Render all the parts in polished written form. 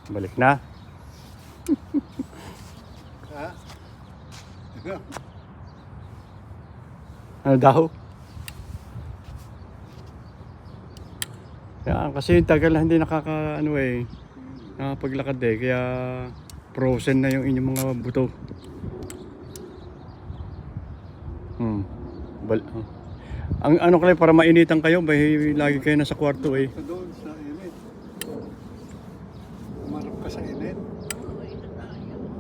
Balik na. Ha? Ano daw? Yan, kasi tagal na hindi nakakaano nakapaglakad kaya frozen na yung inyong mga buto. Ang ano kayo para mainitan kayo, lagi kayo nasa kwarto Sa doon, sa init. Umarap ka sa init.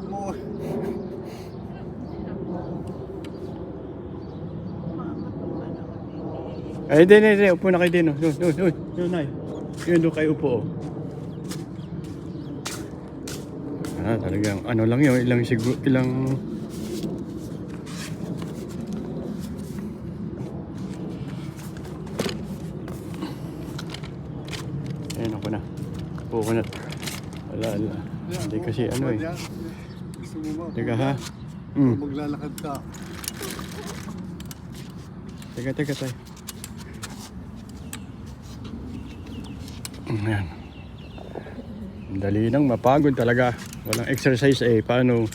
Mo. Ay, hindi, upo na kayo din. Doon, Nay. Yun, doon kayo upo. Talagang ano lang yun, ilang ayun ako na. Upo ko na. Wala. Hindi kasi ano Gusto mo ba? Teka ha. Maglalakad ka. Teka tayo. Ayan. Dali nang mapagod talaga. Walang exercise paano?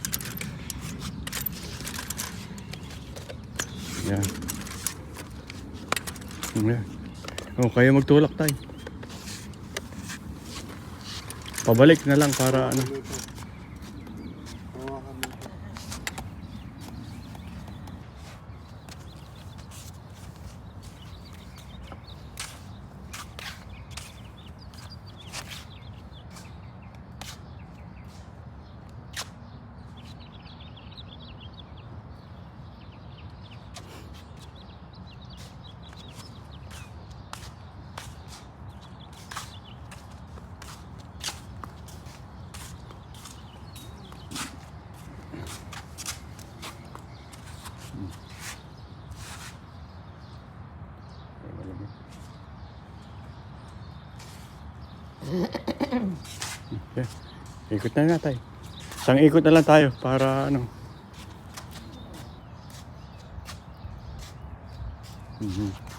Ayan. Ayan. Kaya magtulak tayo. Pabalik na lang para ano. Hawakan mo ito. Okay. Ikot na tayo. Isang ikot na lang tayo para ano.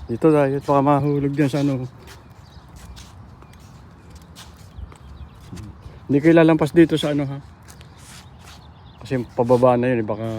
Dito tayo, baka mahulog dyan sa ano. Hindi kayo lalampas dito sa ano ha. Kasi pababa na yun, baka